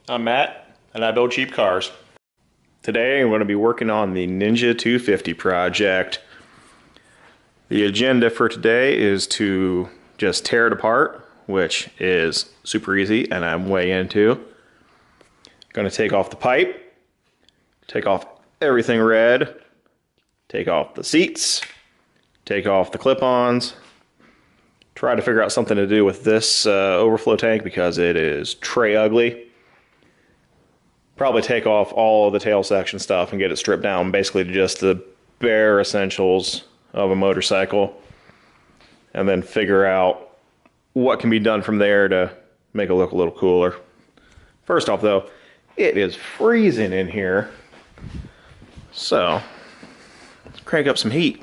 I'm Matt, and I build cheap cars. Today I'm going to be working on the Ninja 250 project. The agenda for today is to just tear it apart, which is super easy and I'm way into. Going to take off the pipe, take off everything red, take off the seats, take off the clip-ons, try to figure out something to do with this overflow tank because it is tray ugly. Probably take off all of the tail section stuff and get it stripped down basically to just the bare essentials of a motorcycle, and then figure out what can be done from there to make it look a little cooler. First off though, it is freezing in here, so let's crank up some heat.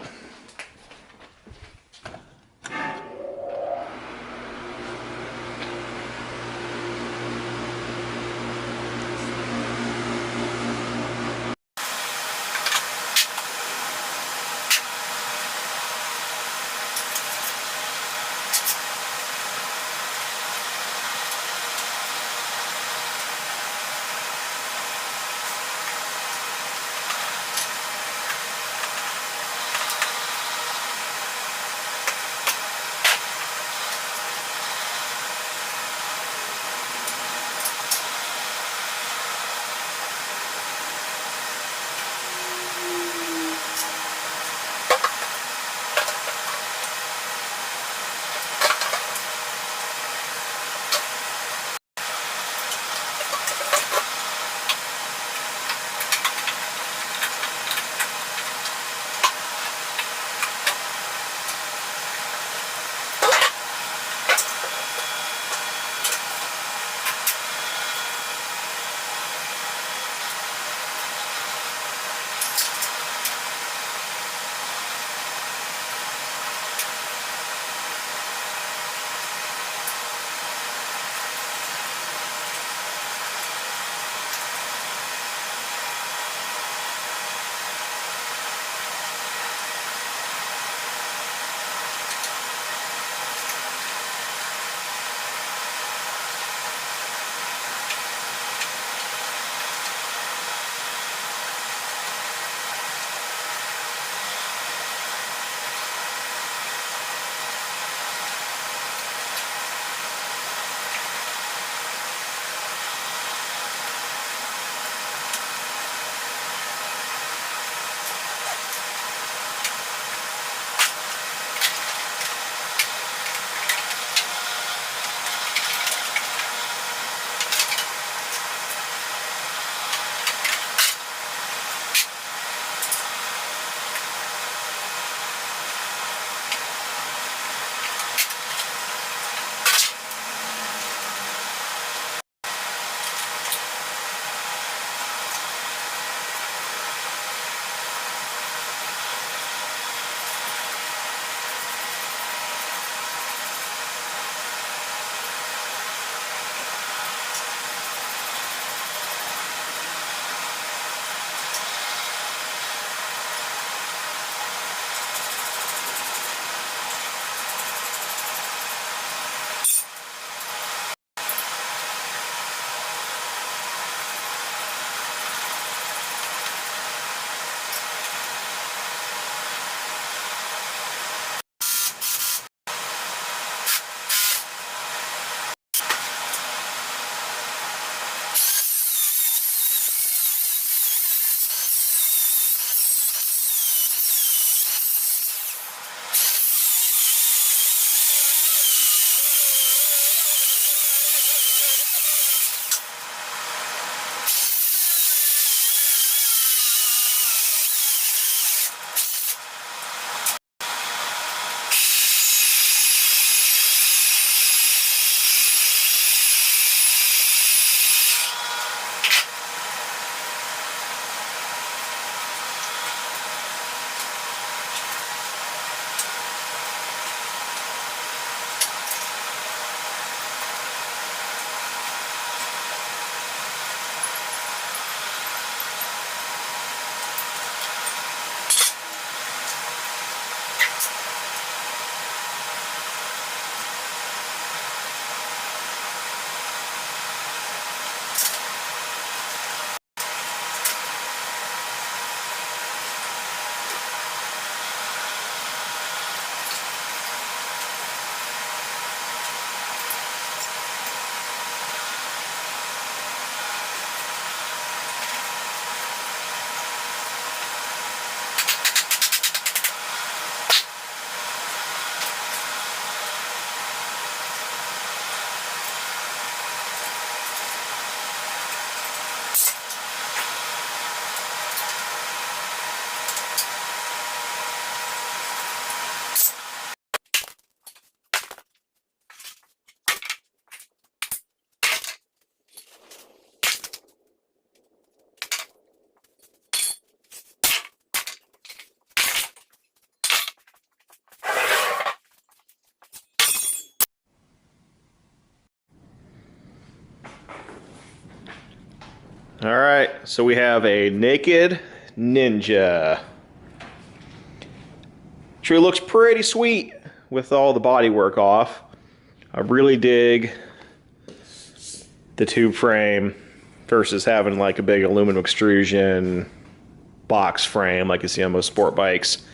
All right, so we have a Naked Ninja. Tree looks pretty sweet with all the bodywork off. I really dig the tube frame versus having like a big aluminum extrusion box frame like you see on most sport bikes.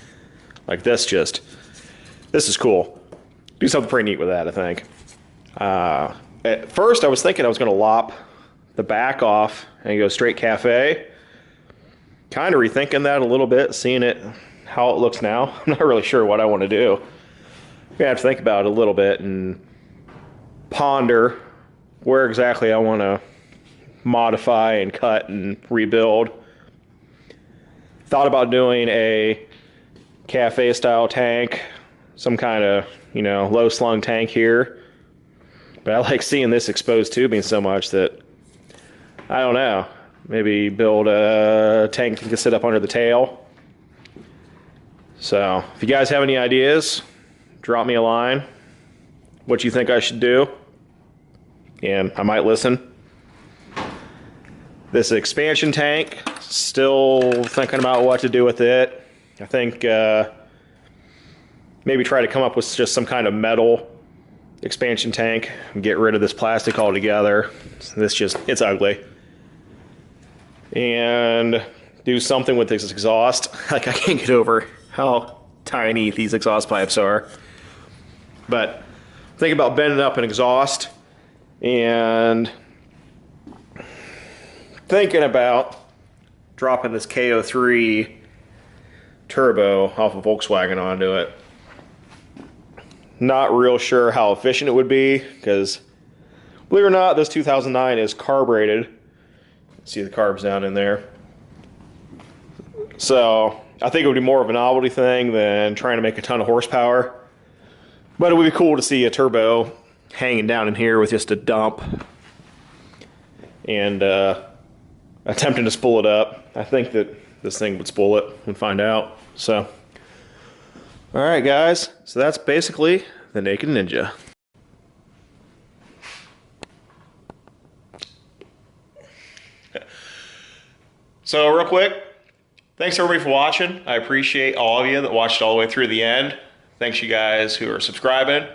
Like this is cool. Do something pretty neat with that, I think. At first I was thinking I was going to lop the back off and go straight cafe. Kind of rethinking that a little bit, seeing it how it looks now. I'm not really sure what I want to do. I'm gonna have to think about it a little bit and ponder where exactly I want to modify and cut and rebuild. Thought about doing a cafe style tank, some kind of, you know, low slung tank here. But I like seeing this exposed tubing so much that, I don't know, maybe build a tank that can sit up under the tail. So if you guys have any ideas, drop me a line. What you think I should do, and I might listen. This expansion tank, still thinking about what to do with it. I think maybe try to come up with just some kind of metal expansion tank and get rid of this plastic altogether. It's ugly. And do something with this exhaust. Like, I can't get over how tiny these exhaust pipes are. But think about bending up an exhaust and thinking about dropping this KO3 turbo off of Volkswagen onto it. Not real sure how efficient it would be, because believe it or not, this 2009 is carbureted. See the carbs down in there. So I think it would be more of a novelty thing than trying to make a ton of horsepower. But it would be cool to see a turbo hanging down in here with just a dump and attempting to spool it up. I think that this thing would spool it. We'll find out. So, all right, guys. So that's basically the Naked Ninja. So real quick, thanks everybody for watching. I appreciate all of you that watched all the way through the end. Thanks you guys who are subscribing,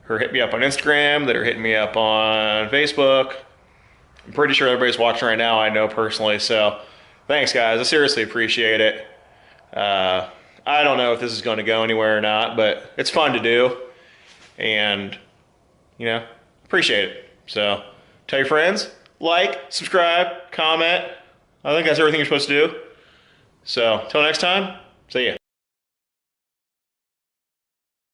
who are hitting me up on Instagram, that are hitting me up on Facebook. I'm pretty sure everybody's watching right now, I know personally, so thanks guys, I seriously appreciate it. I don't know if this is going to go anywhere or not, but it's fun to do, and, you know, appreciate it. So, tell your friends, like, subscribe, comment. I think that's everything you're supposed to do. So, till next time, see ya.